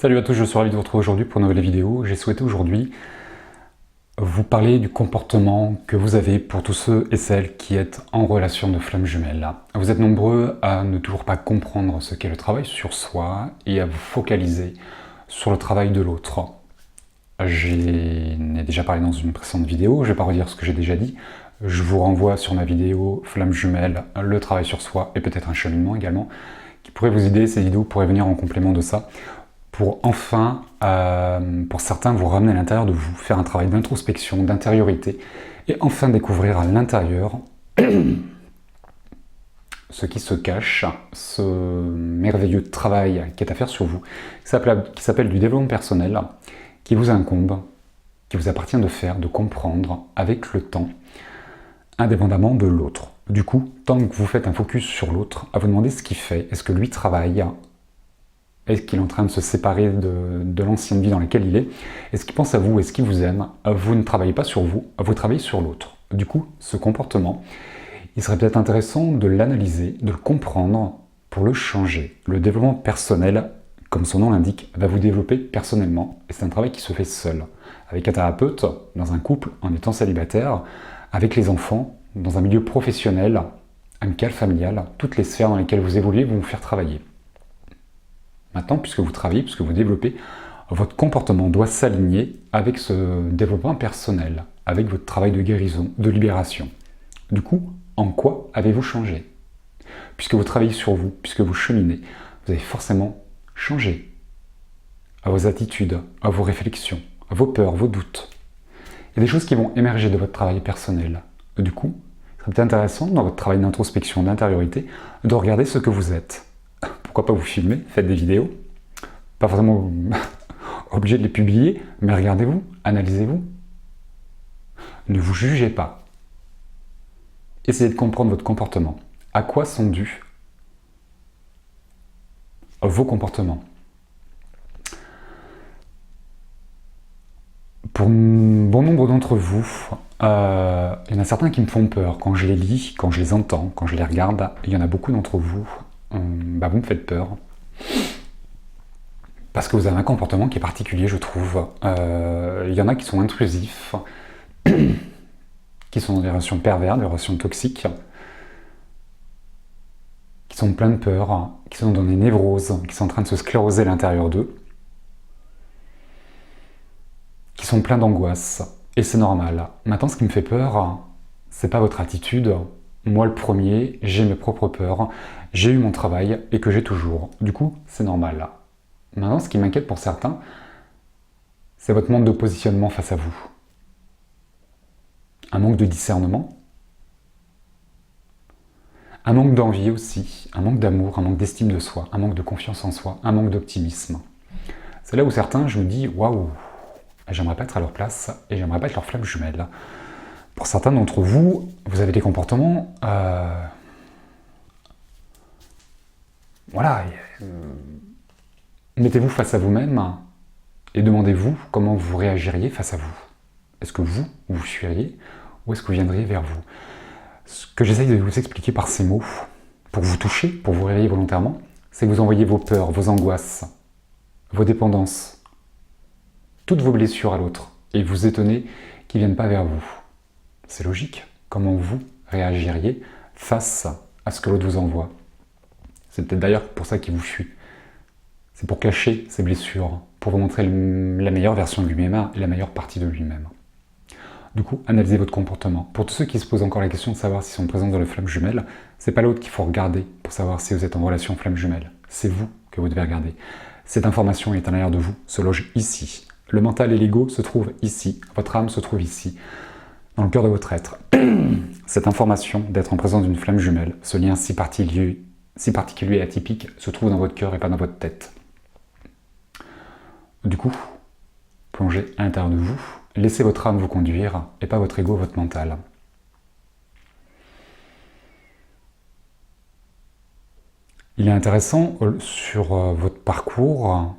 Salut à tous, je suis ravi de vous retrouver aujourd'hui pour une nouvelle vidéo. J'ai souhaité aujourd'hui vous parler du comportement que vous avez pour tous ceux et celles qui êtes en relation de flamme jumelle. Vous êtes nombreux à ne toujours pas comprendre ce qu'est le travail sur soi et à vous focaliser sur le travail de l'autre. J'en ai déjà parlé dans une précédente vidéo, je ne vais pas redire ce que j'ai déjà dit. Je vous renvoie sur ma vidéo flamme jumelle, le travail sur soi et peut-être un cheminement également, qui pourrait vous aider. Ces vidéos pourraient venir en complément de ça, pour enfin, pour certains, vous ramener à l'intérieur de vous, faire un travail d'introspection, d'intériorité, et enfin découvrir à l'intérieur ce qui se cache, ce merveilleux travail qui est à faire sur vous, qui s'appelle du développement personnel, qui vous incombe, qui vous appartient de faire, de comprendre avec le temps, indépendamment de l'autre. Du coup, tant que vous faites un focus sur l'autre, à vous demander ce qu'il fait, est-ce que lui travaille ? Est-ce qu'il est en train de se séparer de l'ancienne vie dans laquelle il est? Est-ce qu'il pense à vous? Est-ce qu'il vous aime? Vous ne travaillez pas sur vous, vous travaillez sur l'autre. Du coup, ce comportement, il serait peut-être intéressant de l'analyser, de le comprendre pour le changer. Le développement personnel, comme son nom l'indique, va vous développer personnellement. Et c'est un travail qui se fait seul. Avec un thérapeute, dans un couple, en étant célibataire, avec les enfants, dans un milieu professionnel, amical, familial, toutes les sphères dans lesquelles vous évoluez vont vous faire travailler. Maintenant, puisque vous travaillez, puisque vous développez, votre comportement doit s'aligner avec ce développement personnel, avec votre travail de guérison, de libération. Du coup, en quoi avez-vous changé? Puisque vous travaillez sur vous, puisque vous cheminez, vous avez forcément changé à vos attitudes, à vos réflexions, à vos peurs, vos doutes. Il y a des choses qui vont émerger de votre travail personnel. Du coup, il serait peut-être intéressant, dans votre travail d'introspection, d'intériorité, de regarder ce que vous êtes. Pourquoi pas vous filmer, faites des vidéos, pas forcément obligé de les publier, mais regardez-vous, analysez-vous. Ne vous jugez pas. Essayez de comprendre votre comportement. À quoi sont dus vos comportements? Pour bon nombre d'entre vous, il y en a certains qui me font peur quand je les lis, quand je les entends, quand je les regarde. Il y en a beaucoup d'entre vous, vous me faites peur. Parce que vous avez un comportement qui est particulier, je trouve. Il y en a qui sont intrusifs, qui sont dans des relations perverses, des relations toxiques, qui sont pleins de peur, qui sont dans des névroses, qui sont en train de se scléroser à l'intérieur d'eux, qui sont pleins d'angoisse. Et c'est normal. Maintenant, ce qui me fait peur, c'est pas votre attitude. Moi, le premier, j'ai mes propres peurs, j'ai eu mon travail et que j'ai toujours. Du coup, c'est normal. Maintenant, ce qui m'inquiète pour certains, c'est votre manque de positionnement face à vous. Un manque de discernement. Un manque d'envie aussi. Un manque d'amour, un manque d'estime de soi, un manque de confiance en soi, un manque d'optimisme. C'est là où certains, je me dis, waouh, j'aimerais pas être à leur place et j'aimerais pas être leur flamme jumelle. Pour certains d'entre vous, vous avez des comportements... Voilà. Mettez-vous face à vous-même et demandez-vous comment vous réagiriez face à vous. Est-ce que vous fuiriez ou est-ce que vous viendriez vers vous? Ce que j'essaye de vous expliquer par ces mots, pour vous toucher, pour vous réveiller volontairement, c'est que vous envoyez vos peurs, vos angoisses, vos dépendances, toutes vos blessures à l'autre et vous étonnez qu'ils ne viennent pas vers vous. C'est logique. Comment vous réagiriez face à ce que l'autre vous envoie? C'est peut-être d'ailleurs pour ça qu'il vous fuit. C'est pour cacher ses blessures, pour vous montrer la meilleure version de lui-même et la meilleure partie de lui-même. Du coup, analysez votre comportement. Pour tous ceux qui se posent encore la question de savoir s'ils sont présents dans le flamme jumelle, c'est pas l'autre qu'il faut regarder pour savoir si vous êtes en relation flamme jumelle. C'est vous que vous devez regarder. Cette information est à l'intérieur de vous, se loge ici. Le mental et l'ego se trouvent ici. Votre âme se trouve ici, dans le cœur de votre être. Cette information d'être en présence d'une flamme jumelle, ce lien si particulier et atypique, se trouve dans votre cœur et pas dans votre tête. Du coup, plongez à l'intérieur de vous, laissez votre âme vous conduire et pas votre ego, votre mental. Il est intéressant sur votre parcours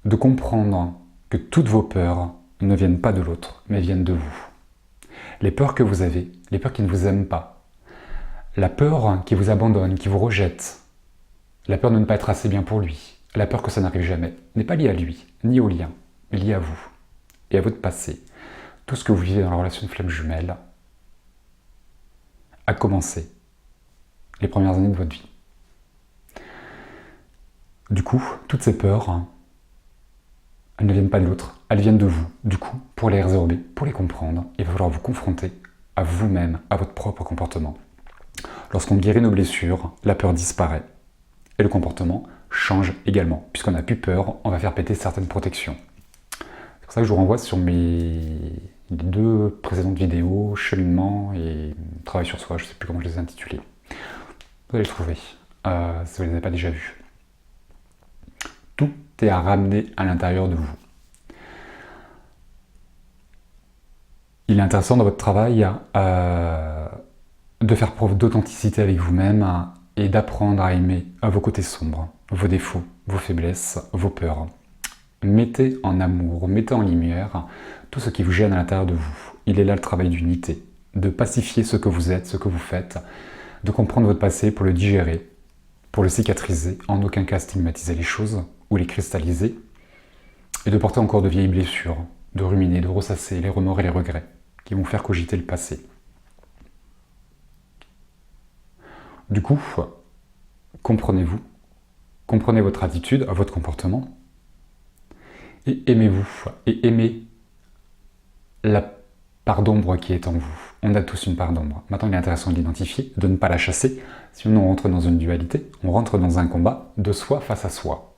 de comprendre que toutes vos peurs ne viennent pas de l'autre, mais viennent de vous. Les peurs que vous avez, les peurs qui ne vous aiment pas, la peur qui vous abandonne, qui vous rejette, la peur de ne pas être assez bien pour lui, la peur que ça n'arrive jamais, n'est pas liée à lui, ni au lien, mais liée à vous et à votre passé. Tout ce que vous vivez dans la relation de flamme jumelle a commencé les premières années de votre vie. Du coup, toutes ces peurs, elles ne viennent pas de l'autre, elles viennent de vous. Du coup, pour les résorber, pour les comprendre, il va falloir vous confronter à vous-même, à votre propre comportement. Lorsqu'on guérit nos blessures, la peur disparaît. Et le comportement change également. Puisqu'on n'a plus peur, on va faire péter certaines protections. C'est pour ça que je vous renvoie sur mes 2 précédentes vidéos, cheminement et travail sur soi, je ne sais plus comment je les ai intitulées. Vous allez les trouver, si vous ne les avez pas déjà vus. Tout est à ramener à l'intérieur de vous. Il est intéressant dans votre travail de faire preuve d'authenticité avec vous-même et d'apprendre à aimer vos côtés sombres, vos défauts, vos faiblesses, vos peurs. Mettez en amour, mettez en lumière tout ce qui vous gêne à l'intérieur de vous. Il est là le travail d'unité, de pacifier ce que vous êtes, ce que vous faites, de comprendre votre passé pour le digérer, pour le cicatriser, en aucun cas stigmatiser les choses ou les cristalliser, et de porter encore de vieilles blessures, de ruminer, de ressasser les remords et les regrets qui vont faire cogiter le passé. Du coup, comprenez-vous, comprenez votre attitude, votre comportement, et aimez-vous, et aimez la part d'ombre qui est en vous. On a tous une part d'ombre. Maintenant, il est intéressant de l'identifier, de ne pas la chasser, sinon on rentre dans une dualité, on rentre dans un combat de soi face à soi.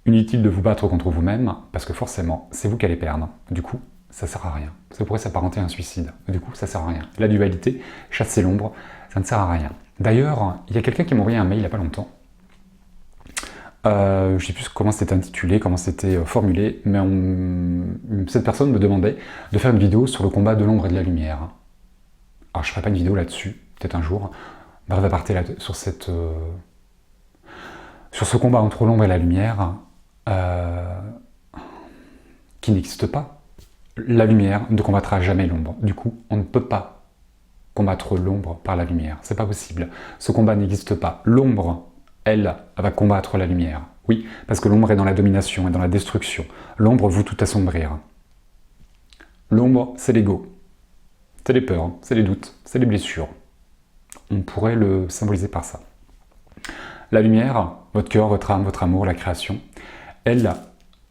Inutile de vous battre contre vous-même, parce que forcément, c'est vous qui allez perdre. Du coup, ça sert à rien. Ça pourrait s'apparenter à un suicide. Du coup, ça sert à rien. La dualité, chasser l'ombre, ça ne sert à rien. D'ailleurs, il y a quelqu'un qui m'a envoyé un mail il n'y a pas longtemps. Je ne sais plus comment c'était intitulé, comment c'était formulé, mais cette personne me demandait de faire une vidéo sur le combat de l'ombre et de la lumière. Alors, je ne ferai pas une vidéo là-dessus, peut-être un jour. Bref, à partir là, sur ce combat entre l'ombre et la lumière, qui n'existe pas. La lumière ne combattra jamais l'ombre. Du coup, on ne peut pas combattre l'ombre par la lumière. C'est pas possible. Ce combat n'existe pas. L'ombre, elle, va combattre la lumière. Oui, parce que l'ombre est dans la domination et dans la destruction. L'ombre veut tout assombrir. L'ombre, c'est l'ego. C'est les peurs, c'est les doutes, c'est les blessures. On pourrait le symboliser par ça. La lumière, votre cœur, votre âme, votre amour, la création, elle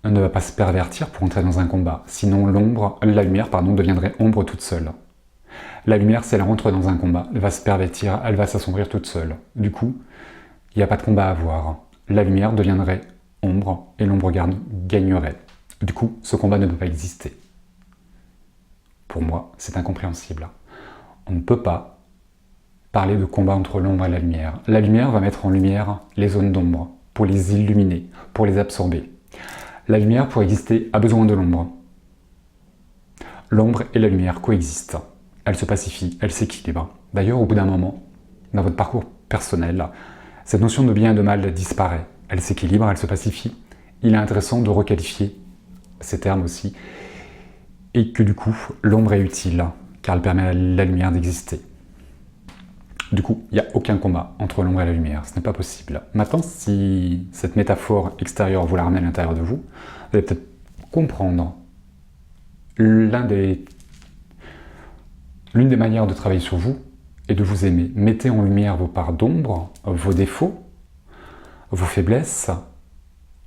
ne va pas se pervertir pour entrer dans un combat. Sinon, la lumière, deviendrait ombre toute seule. La lumière, si elle rentre dans un combat, elle va se pervertir, elle va s'assombrir toute seule. Du coup, il n'y a pas de combat à avoir. La lumière deviendrait ombre et l'ombre gagnerait. Du coup, ce combat ne peut pas exister. Pour moi, c'est incompréhensible. On ne peut pas parler de combat entre l'ombre et la lumière. La lumière va mettre en lumière les zones d'ombre, pour les illuminer, pour les absorber. La lumière, pour exister, a besoin de l'ombre. L'ombre et la lumière coexistent. Elles se pacifient, elles s'équilibrent. D'ailleurs, au bout d'un moment, dans votre parcours personnel, cette notion de bien et de mal disparaît. Elle s'équilibre, elle se pacifie. Il est intéressant de requalifier ces termes aussi. Et que du coup, l'ombre est utile, car elle permet à la lumière d'exister. Du coup, il n'y a aucun combat entre l'ombre et la lumière, ce n'est pas possible. Maintenant, si cette métaphore extérieure vous la ramenez à l'intérieur de vous, vous allez peut-être comprendre l'une des manières de travailler sur vous est de vous aimer. Mettez en lumière vos parts d'ombre, vos défauts, vos faiblesses,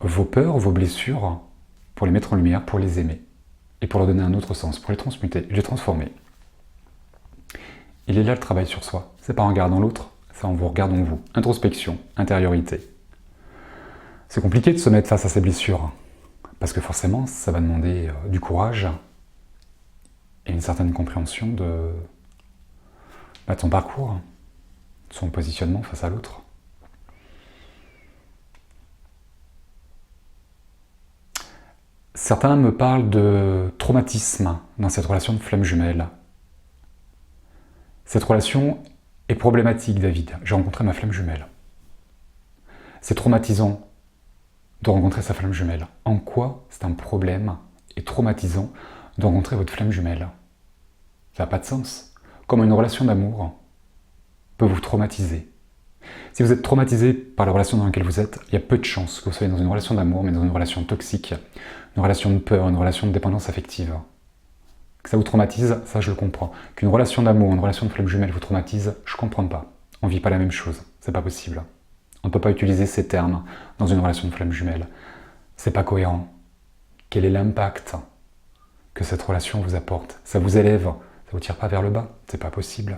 vos peurs, vos blessures, pour les mettre en lumière, pour les aimer, et pour leur donner un autre sens, pour les transmuter, les transformer. Il est là le travail sur soi. C'est pas en regardant l'autre, c'est en vous regardant vous. Introspection, intériorité. C'est compliqué de se mettre face à ces blessures, parce que forcément, ça va demander du courage et une certaine compréhension de son parcours, de son positionnement face à l'autre. Certains me parlent de traumatisme dans cette relation de flamme jumelle. Cette relation est problématique, David. J'ai rencontré ma flamme jumelle. C'est traumatisant de rencontrer sa flamme jumelle. En quoi c'est un problème et traumatisant de rencontrer votre flamme jumelle? Ça n'a pas de sens. Comment une relation d'amour peut vous traumatiser. Si vous êtes traumatisé par la relation dans laquelle vous êtes, il y a peu de chances que vous soyez dans une relation d'amour, mais dans une relation toxique, une relation de peur, une relation de dépendance affective. Que ça vous traumatise, ça je le comprends. Qu'une relation d'amour, une relation de flamme jumelle vous traumatise, je comprends pas. On vit pas la même chose, c'est pas possible. On ne peut pas utiliser ces termes dans une relation de flamme jumelle. C'est pas cohérent. Quel est l'impact que cette relation vous apporte? Ça vous élève, ça vous tire pas vers le bas, c'est pas possible.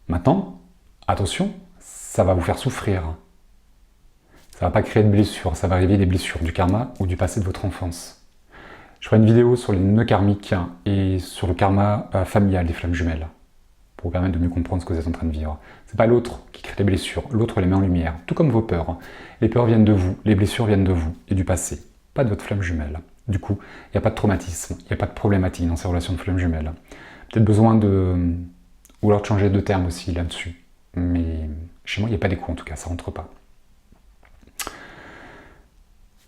Maintenant, attention, ça va vous faire souffrir. Ça va pas créer de blessures, ça va réveiller des blessures du karma ou du passé de votre enfance. Je ferai une vidéo sur les nœuds karmiques et sur le karma familial des flammes jumelles, pour vous permettre de mieux comprendre ce que vous êtes en train de vivre. C'est pas l'autre qui crée les blessures, l'autre les met en lumière, tout comme vos peurs. Les peurs viennent de vous, les blessures viennent de vous et du passé, pas de votre flamme jumelle. Du coup, il n'y a pas de traumatisme, il n'y a pas de problématique dans ces relations de flamme jumelle. Peut-être besoin de... ou alors de changer de terme aussi là-dessus. Mais chez moi, il n'y a pas d'écho en tout cas, ça rentre pas.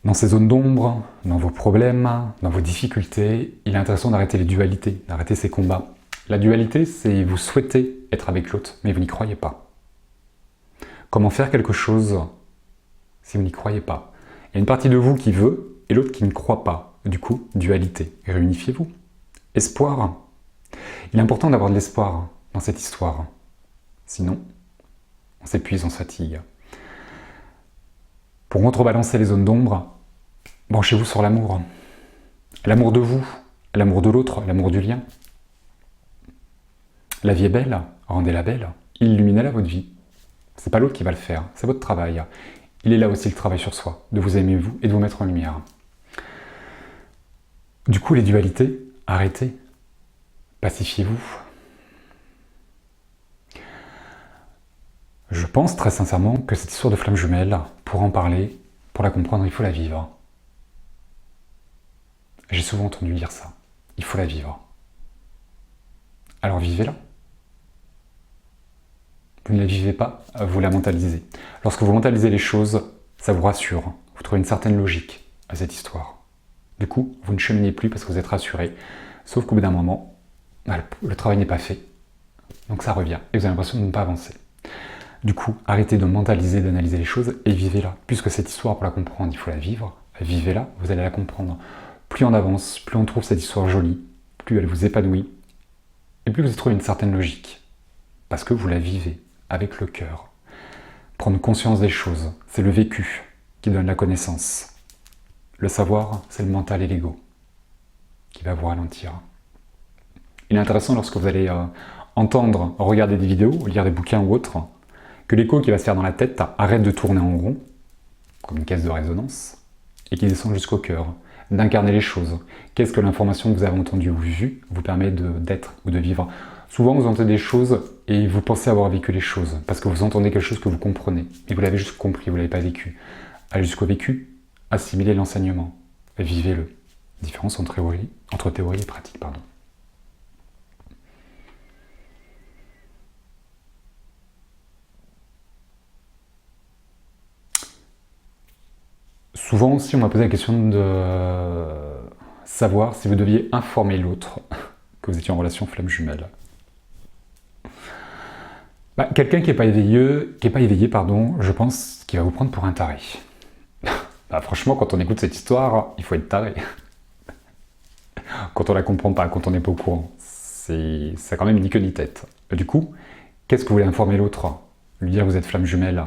Dans ces zones d'ombre, dans vos problèmes, dans vos difficultés, il est intéressant d'arrêter les dualités, d'arrêter ces combats. La dualité, c'est vous souhaitez être avec l'autre, mais vous n'y croyez pas. Comment faire quelque chose si vous n'y croyez pas? Il y a une partie de vous qui veut et l'autre qui ne croit pas. Du coup, dualité. Réunifiez-vous. Espoir. Il est important d'avoir de l'espoir dans cette histoire. Sinon, on s'épuise, on se fatigue. Pour contrebalancer les zones d'ombre, branchez-vous sur l'amour. L'amour de vous, l'amour de l'autre, l'amour du lien. La vie est belle, rendez-la belle, illuminez-la votre vie. C'est pas l'autre qui va le faire, c'est votre travail. Il est là aussi le travail sur soi, de vous aimer vous et de vous mettre en lumière. Du coup, les dualités, arrêtez. Pacifiez-vous. Je pense très sincèrement que cette histoire de flamme jumelle, pour en parler, pour la comprendre, il faut la vivre. J'ai souvent entendu dire ça. Il faut la vivre. Alors vivez-la. Vous ne la vivez pas, vous la mentalisez. Lorsque vous mentalisez les choses, ça vous rassure. Vous trouvez une certaine logique à cette histoire. Du coup, vous ne cheminez plus parce que vous êtes rassuré. Sauf qu'au bout d'un moment, le travail n'est pas fait. Donc ça revient et vous avez l'impression de ne pas avancer. Du coup, arrêtez de mentaliser, d'analyser les choses et vivez-la. Puisque cette histoire, pour la comprendre, il faut la vivre. Vivez-la, vous allez la comprendre. Plus on avance, plus on trouve cette histoire jolie, plus elle vous épanouit, et plus vous y trouvez une certaine logique. Parce que vous la vivez avec le cœur. Prendre conscience des choses, c'est le vécu qui donne la connaissance. Le savoir, c'est le mental et l'ego qui va vous ralentir. Il est intéressant lorsque vous allez entendre, regarder des vidéos, lire des bouquins ou autres, que l'écho qui va se faire dans la tête arrête de tourner en rond, comme une caisse de résonance, et qui descend jusqu'au cœur, d'incarner les choses. Qu'est-ce que l'information que vous avez entendue ou vue vous permet d'être ou de vivre? Souvent, vous entendez des choses et vous pensez avoir vécu les choses, parce que vous entendez quelque chose que vous comprenez, et vous l'avez juste compris, vous ne l'avez pas vécu. Allez jusqu'au vécu, assimilez l'enseignement, vivez-le. Différence entre théorie et pratique, pardon. Souvent aussi, on m'a posé la question de savoir si vous deviez informer l'autre que vous étiez en relation flamme jumelle. Quelqu'un qui n'est pas éveillé, je pense qu'il va vous prendre pour un taré. Franchement, quand on écoute cette histoire, il faut être taré. Quand on la comprend pas, quand on n'est pas au courant, ça a quand même ni queue ni tête. Du coup, qu'est-ce que vous voulez informer l'autre? Lui dire que vous êtes flamme jumelle?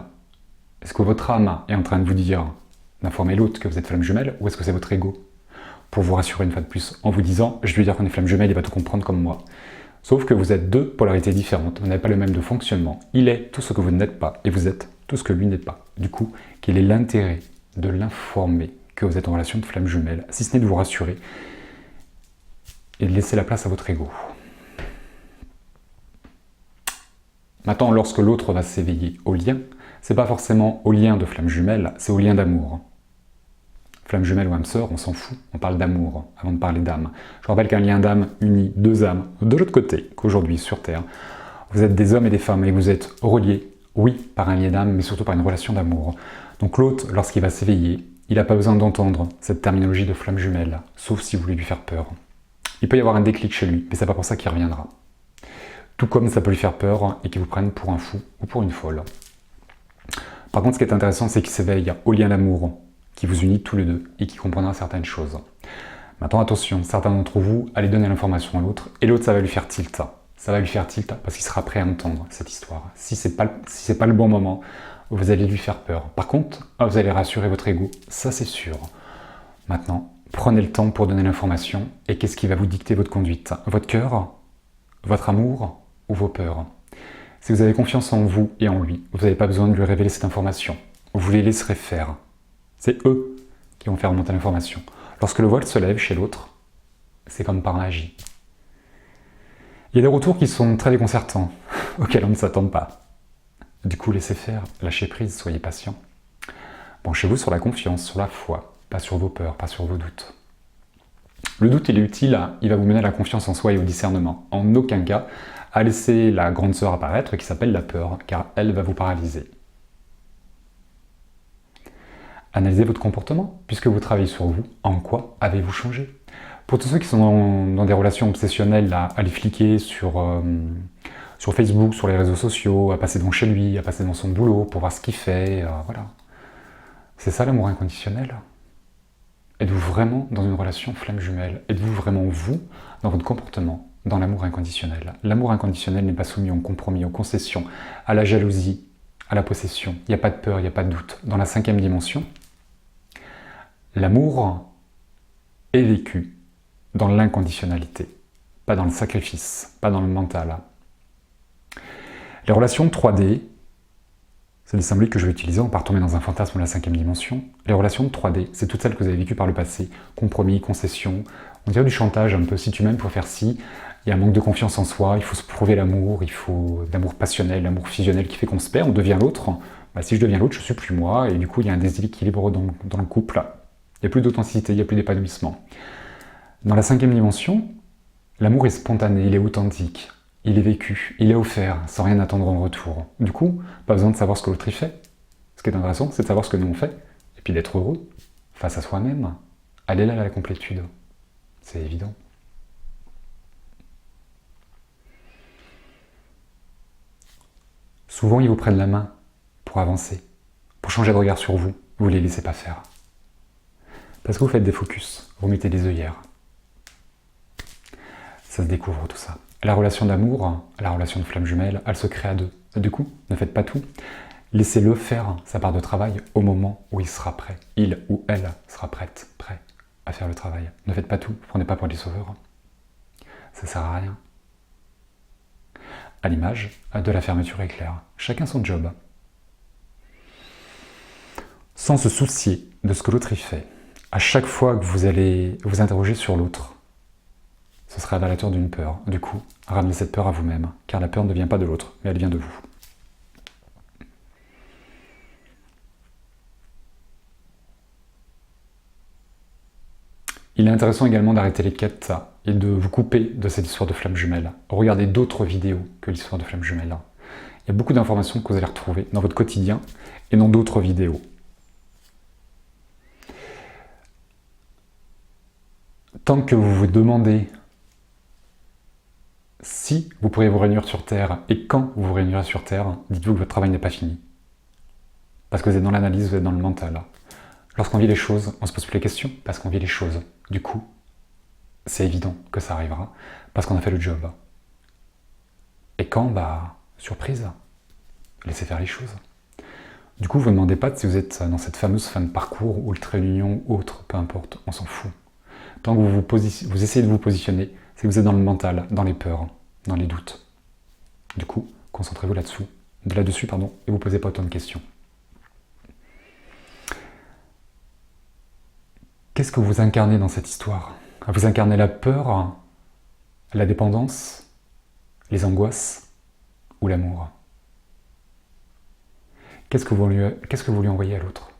Est-ce que votre âme est en train de vous dire d'informer l'autre que vous êtes flamme jumelle, ou est-ce que c'est votre ego? Pour vous rassurer une fois de plus, en vous disant, je vais lui dire qu'on est flamme jumelle, il va tout comprendre comme moi. Sauf que vous êtes deux polarités différentes, vous n'avez pas le même de fonctionnement. Il est tout ce que vous n'êtes pas, et vous êtes tout ce que lui n'est pas. Du coup, quel est l'intérêt de l'informer que vous êtes en relation de flamme jumelle, si ce n'est de vous rassurer et de laisser la place à votre ego? Maintenant, lorsque l'autre va s'éveiller au lien, c'est pas forcément au lien de flamme jumelle, c'est au lien d'amour. Flamme jumelle ou âme sœur, on s'en fout, on parle d'amour avant de parler d'âme. Je rappelle qu'un lien d'âme unit deux âmes de l'autre côté, qu'aujourd'hui sur Terre, vous êtes des hommes et des femmes et vous êtes reliés, oui, par un lien d'âme, mais surtout par une relation d'amour. Donc l'autre, lorsqu'il va s'éveiller, il n'a pas besoin d'entendre cette terminologie de flamme jumelle, sauf si vous voulez lui faire peur. Il peut y avoir un déclic chez lui, mais c'est pas pour ça qu'il reviendra. Tout comme ça peut lui faire peur et qu'il vous prenne pour un fou ou pour une folle. Par contre, ce qui est intéressant, c'est qu'il s'éveille au lien d'amour qui vous unit tous les deux et qui comprendra certaines choses. Maintenant, attention, certains d'entre vous allez donner l'information à l'autre et l'autre, ça va lui faire tilt. Ça va lui faire tilt parce qu'il sera prêt à entendre cette histoire. Si c'est pas le bon moment, vous allez lui faire peur. Par contre, vous allez rassurer votre ego, ça c'est sûr. Maintenant, prenez le temps pour donner l'information et qu'est-ce qui va vous dicter votre conduite? Votre cœur, votre amour ou vos peurs? Si vous avez confiance en vous et en lui, vous n'avez pas besoin de lui révéler cette information. Vous les laisserez faire. C'est eux qui vont faire remonter l'information. Lorsque le voile se lève chez l'autre, c'est comme par magie. Il y a des retours qui sont très déconcertants, auxquels on ne s'attend pas. Du coup, laissez faire, lâchez prise, soyez patient. Penchez-vous sur la confiance, sur la foi, pas sur vos peurs, pas sur vos doutes. Le doute, il est utile, il va vous mener à la confiance en soi et au discernement. En aucun cas, à laisser la grande sœur apparaître qui s'appelle la peur, car elle va vous paralyser. Analysez votre comportement, puisque vous travaillez sur vous. En quoi avez-vous changé? Pour tous ceux qui sont dans des relations obsessionnelles, à les fliquer sur Facebook, sur les réseaux sociaux, à passer devant chez lui, à passer devant son boulot pour voir ce qu'il fait, voilà. C'est ça l'amour inconditionnel? Êtes-vous vraiment dans une relation flamme jumelle? Êtes-vous vraiment vous, dans votre comportement, dans l'amour inconditionnel? L'amour inconditionnel n'est pas soumis au compromis, aux concessions, à la jalousie, à la possession. Il n'y a pas de peur, il n'y a pas de doute. Dans la 5e dimension, l'amour est vécu dans l'inconditionnalité, pas dans le sacrifice, pas dans le mental. Les relations 3D, c'est des symboliques que je vais utiliser, on part tomber dans un fantasme de la 5e dimension. Les relations 3D, c'est toutes celles que vous avez vécues par le passé, compromis, concessions, on dirait du chantage un peu, si tu m'aimes, il faut faire ci, il y a un manque de confiance en soi, il faut se prouver l'amour, il faut l'amour passionnel, l'amour fusionnel qui fait qu'on se perd, on devient l'autre. Bah, si je deviens l'autre, je suis plus moi, et du coup il y a un déséquilibre dans le couple. Il n'y a plus d'authenticité, il n'y a plus d'épanouissement. Dans la 5e dimension, l'amour est spontané, il est authentique. Il est vécu, il est offert, sans rien attendre en retour. Du coup, pas besoin de savoir ce que l'autre y fait. Ce qui est intéressant, c'est de savoir ce que nous on fait, et puis d'être heureux, face à soi-même. Aller là à la complétude. C'est évident. Souvent, ils vous prennent la main pour avancer, pour changer de regard sur vous. Vous les laissez pas faire. Parce que vous faites des focus, vous mettez des œillères. Ça se découvre tout ça. La relation d'amour, la relation de flamme jumelle, elle se crée à deux. Du coup, ne faites pas tout. Laissez-le faire sa part de travail au moment où il sera prêt. Il ou elle sera prêt à faire le travail. Ne faites pas tout, prenez pas pour des sauveurs. Ça sert à rien. À l'image de la fermeture éclair. Chacun son job. Sans se soucier de ce que l'autre y fait. À chaque fois que vous allez vous interroger sur l'autre, ce sera révélateur d'une peur. Du coup, ramenez cette peur à vous-même, car la peur ne vient pas de l'autre, mais elle vient de vous. Il est intéressant également d'arrêter les quêtes et de vous couper de cette histoire de flamme jumelle. Regardez d'autres vidéos que l'histoire de flamme jumelle. Il y a beaucoup d'informations que vous allez retrouver dans votre quotidien et dans d'autres vidéos. Tant que vous vous demandez si vous pourriez vous réunir sur Terre et quand vous vous réunirez sur Terre, dites-vous que votre travail n'est pas fini. Parce que vous êtes dans l'analyse, vous êtes dans le mental. Lorsqu'on vit les choses, on se pose plus les questions parce qu'on vit les choses. Du coup, c'est évident que ça arrivera parce qu'on a fait le job. Et quand, bah, surprise, laissez faire les choses. Du coup, vous ne demandez pas si vous êtes dans cette fameuse fin de parcours ou le trait d'union ou autre, peu importe, on s'en fout. Tant que vous essayez de vous positionner, c'est que vous êtes dans le mental, dans les peurs, dans les doutes. Du coup, concentrez-vous là-dessus, et vous ne vous posez pas autant de questions. Qu'est-ce que vous incarnez dans cette histoire? Vous incarnez la peur, la dépendance, les angoisses ou l'amour? Qu'est-ce que vous lui envoyez à l'autre?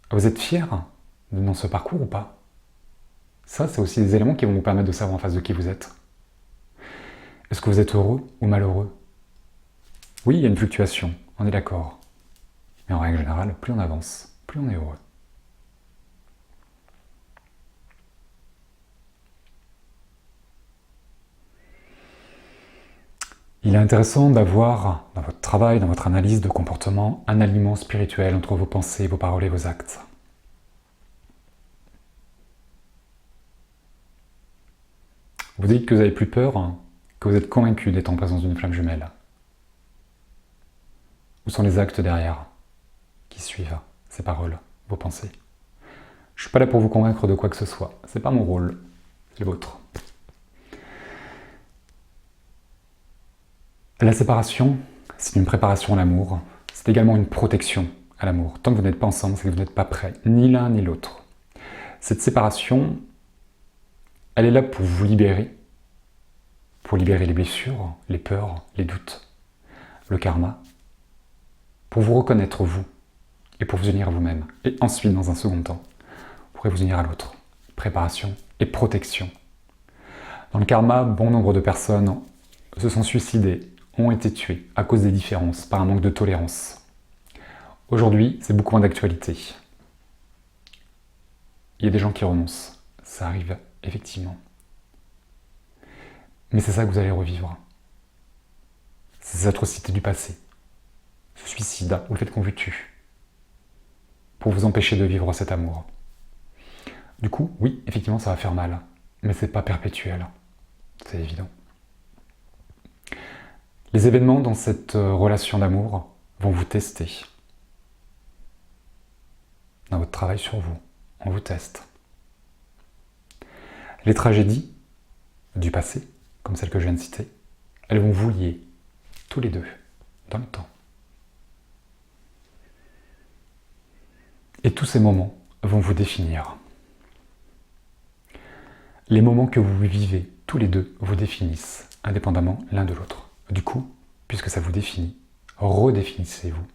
Vous êtes fier dans ce parcours ou pas? Ça, c'est aussi des éléments qui vont vous permettre de savoir en face de qui vous êtes. Est-ce que vous êtes heureux ou malheureux? Oui, il y a une fluctuation, on est d'accord. Mais en règle générale, plus on avance, plus on est heureux. Il est intéressant d'avoir, dans votre travail, dans votre analyse de comportement, un alignement spirituel entre vos pensées, vos paroles et vos actes. Vous dites que vous n'avez plus peur, que vous êtes convaincu d'être en présence d'une flamme jumelle. Où sont les actes derrière qui suivent ces paroles, vos pensées? Je ne suis pas là pour vous convaincre de quoi que ce soit. C'est pas mon rôle, c'est le vôtre. La séparation, c'est une préparation à l'amour. C'est également une protection à l'amour. Tant que vous n'êtes pas ensemble, c'est que vous n'êtes pas prêts, ni l'un ni l'autre. Cette séparation, elle est là pour vous libérer les blessures, les peurs, les doutes, le karma, pour vous reconnaître vous et pour vous unir à vous-même. Et ensuite, dans un second temps, vous pourrez vous unir à l'autre. Préparation et protection. Dans le karma, bon nombre de personnes se sont suicidées, ont été tuées à cause des différences, par un manque de tolérance. Aujourd'hui, c'est beaucoup moins d'actualité. Il y a des gens qui renoncent. Ça arrive, effectivement. Mais c'est ça que vous allez revivre. C'est ces atrocités du passé. Ce suicide, ou le fait qu'on vous tue. Pour vous empêcher de vivre cet amour. Du coup, oui, effectivement, ça va faire mal. Mais c'est pas perpétuel. C'est évident. Les événements dans cette relation d'amour vont vous tester. Dans votre travail sur vous, on vous teste. Les tragédies du passé, comme celle que je viens de citer, elles vont vous lier, tous les deux, dans le temps. Et tous ces moments vont vous définir. Les moments que vous vivez, tous les deux, vous définissent, indépendamment l'un de l'autre. Du coup, puisque ça vous définit, redéfinissez-vous.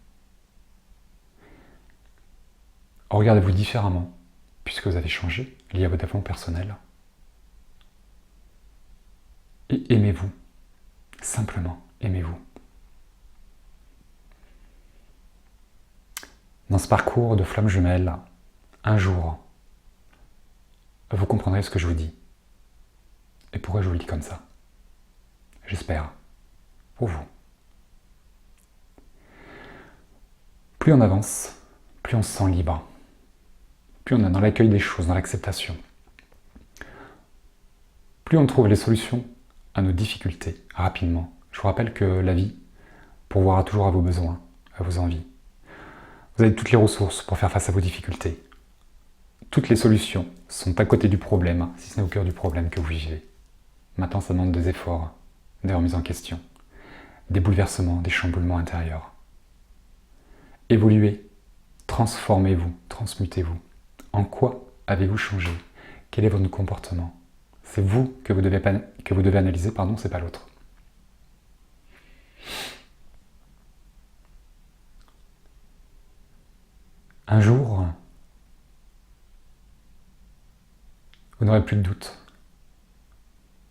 Regardez-vous différemment, puisque vous avez changé, lié à votre développement personnel. Et aimez-vous. Simplement, aimez-vous. Dans ce parcours de flamme jumelle, un jour, vous comprendrez ce que je vous dis. Et pourquoi je vous le dis comme ça? J'espère. Pour vous. Plus on avance, plus on se sent libre. Plus on est dans l'accueil des choses, dans l'acceptation. Plus on trouve les solutions à nos difficultés rapidement. Je vous rappelle que la vie pourvoira toujours à vos besoins, à vos envies. Vous avez toutes les ressources pour faire face à vos difficultés. Toutes les solutions sont à côté du problème, si ce n'est au cœur du problème que vous vivez. Maintenant, ça demande des efforts, des remises en question, des bouleversements, des chamboulements intérieurs. Évoluez, transformez-vous, transmutez-vous. En quoi avez-vous changé? Quel est votre comportement? C'est vous que vous devez analyser, c'est pas l'autre. Un jour, vous n'aurez plus de doute.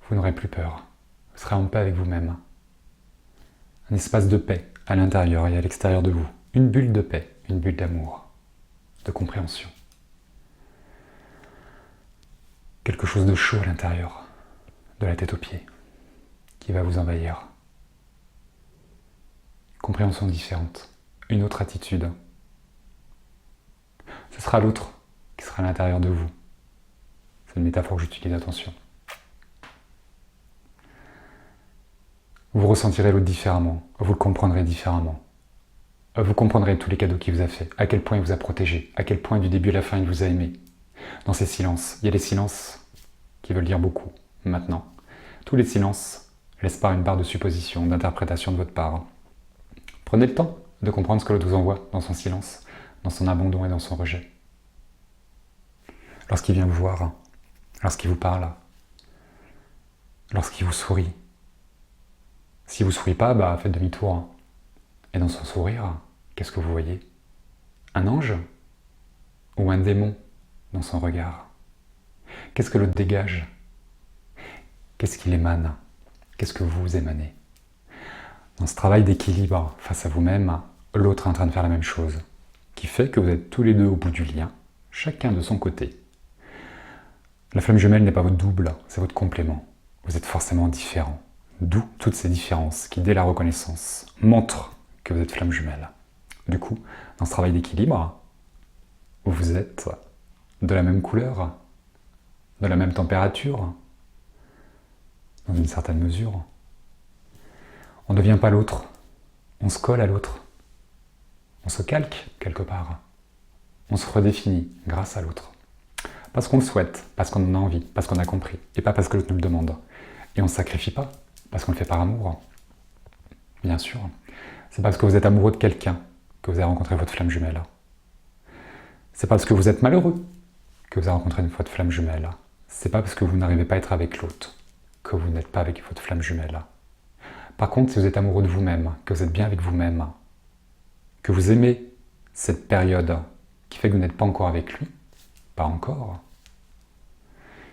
Vous n'aurez plus peur. Vous serez en paix avec vous-même. Un espace de paix à l'intérieur et à l'extérieur de vous. Une bulle de paix, une bulle d'amour, de compréhension. Quelque chose de chaud à l'intérieur, de la tête aux pieds, qui va vous envahir. Compréhension différente, une autre attitude. Ce sera l'autre qui sera à l'intérieur de vous. C'est une métaphore que j'utilise, attention. Vous ressentirez l'autre différemment, vous le comprendrez différemment. Vous comprendrez tous les cadeaux qu'il vous a fait, à quel point il vous a protégé, à quel point du début à la fin il vous a aimé. Dans ces silences, il y a des silences qui veulent dire beaucoup, maintenant. Tous les silences laissent part une part de supposition, d'interprétation de votre part. Prenez le temps de comprendre ce que l'autre vous envoie dans son silence, dans son abandon et dans son rejet. Lorsqu'il vient vous voir, lorsqu'il vous parle, lorsqu'il vous sourit. S'il ne vous sourit pas, faites demi-tour. Et dans son sourire, qu'est-ce que vous voyez? Un ange? Ou un démon dans son regard? Qu'est-ce que l'autre dégage? Qu'est-ce qu'il émane? Qu'est-ce que vous émanez? Dans ce travail d'équilibre face à vous-même, l'autre est en train de faire la même chose, qui fait que vous êtes tous les deux au bout du lien, chacun de son côté. La flamme jumelle n'est pas votre double, c'est votre complément. Vous êtes forcément différents, D'où toutes ces différences qui, dès la reconnaissance, montrent que vous êtes flamme jumelle. Du coup, dans ce travail d'équilibre, vous êtes de la même couleur, de la même température, dans une certaine mesure. On ne devient pas l'autre, on se colle à l'autre. On se calque quelque part. On se redéfinit grâce à l'autre. Parce qu'on le souhaite, parce qu'on en a envie, parce qu'on a compris, et pas parce que l'autre nous le demande. Et on ne se sacrifie pas, parce qu'on le fait par amour. Bien sûr. C'est parce que vous êtes amoureux de quelqu'un que vous avez rencontré votre flamme jumelle. C'est pas parce que vous êtes malheureux que vous avez rencontré votre flamme jumelle. C'est pas parce que vous n'arrivez pas à être avec l'autre que vous n'êtes pas avec votre flamme jumelle. Par contre, si vous êtes amoureux de vous-même, que vous êtes bien avec vous-même, que vous aimez cette période qui fait que vous n'êtes pas encore avec lui, pas encore,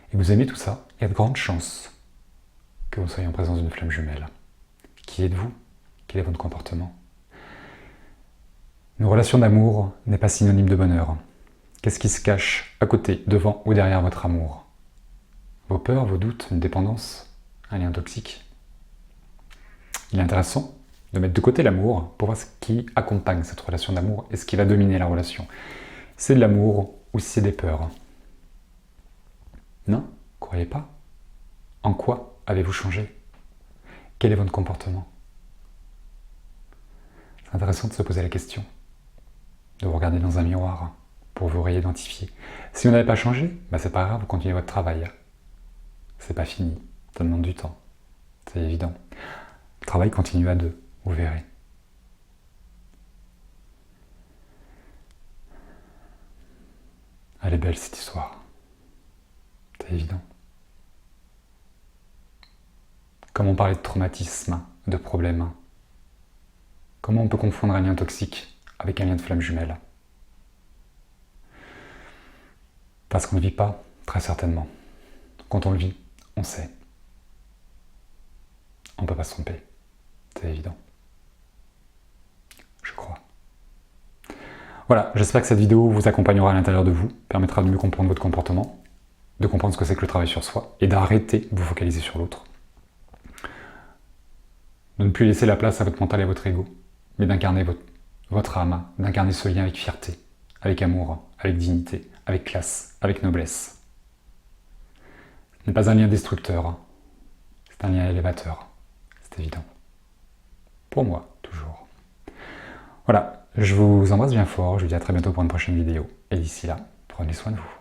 et que vous aimez tout ça, il y a de grandes chances que vous soyez en présence d'une flamme jumelle. Qui êtes-vous? Quel est votre comportement? Une relation d'amour n'est pas synonyme de bonheur. Qu'est-ce qui se cache à côté, devant ou derrière votre amour? Vos peurs, vos doutes, une dépendance, un lien toxique? Il est intéressant de mettre de côté l'amour pour voir ce qui accompagne cette relation d'amour et ce qui va dominer la relation. C'est de l'amour ou c'est des peurs? Non? Croyez pas? En quoi avez-vous changé? Quel est votre comportement? C'est intéressant de se poser la question, de vous regarder dans un miroir pour vous réidentifier. Si vous n'avez pas changé, c'est pas grave, vous continuez votre travail. C'est pas fini, ça demande du temps, c'est évident. Le travail continue à deux, vous verrez. Elle est belle cette histoire, c'est évident. Comment parler de traumatisme, de problème? Comment on peut confondre un lien toxique avec un lien de flamme jumelle? Parce qu'on ne vit pas, très certainement. Quand on le vit, on sait. On ne peut pas se tromper, c'est évident. Je crois. Voilà, j'espère que cette vidéo vous accompagnera à l'intérieur de vous, permettra de mieux comprendre votre comportement, de comprendre ce que c'est que le travail sur soi, et d'arrêter de vous focaliser sur l'autre. De ne plus laisser la place à votre mental et à votre ego, mais d'incarner votre âme, d'incarner ce lien avec fierté, avec amour, avec dignité, avec classe, avec noblesse. Ce n'est pas un lien destructeur, c'est un lien élévateur, c'est évident. Pour moi, toujours. Voilà, je vous embrasse bien fort, je vous dis à très bientôt pour une prochaine vidéo, et d'ici là, prenez soin de vous.